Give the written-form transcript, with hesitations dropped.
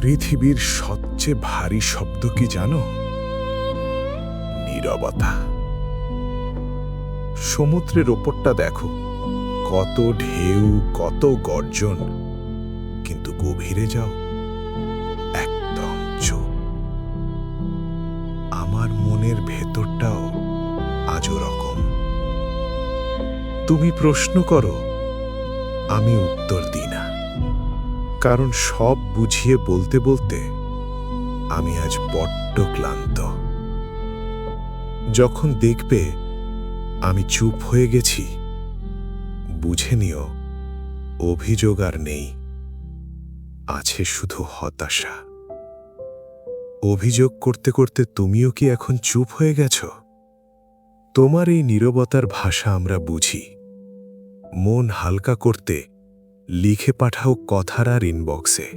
পৃথিবীর সবচেয়ে ভারী শব্দ কি জানো? নীরবতা। সমুদ্রের ওপরটা দেখো, কত ঢেউ, কত গর্জন, কিন্তু গভীরে যাও, একদম চুপ। আমার মনের ভেতরটাও আজ রকম। তুমি প্রশ্ন করো, আমি উত্তর দিই না, কারণ সব বুঝিয়ে বলতে বলতে আমি আজ বড্ড ক্লান্ত। যখন দেখবে আমি চুপ হয়ে গেছি, বুঝে নিও অভিযোগ আর নেই, আছে শুধু হতাশা। অভিযোগ করতে করতে তুমিও কি এখন চুপ হয়ে গেছ? তোমার এই নীরবতার ভাষা আমরা বুঝি। মন হালকা করতে লিখে পাঠাও কথার আর ইনবক্সে।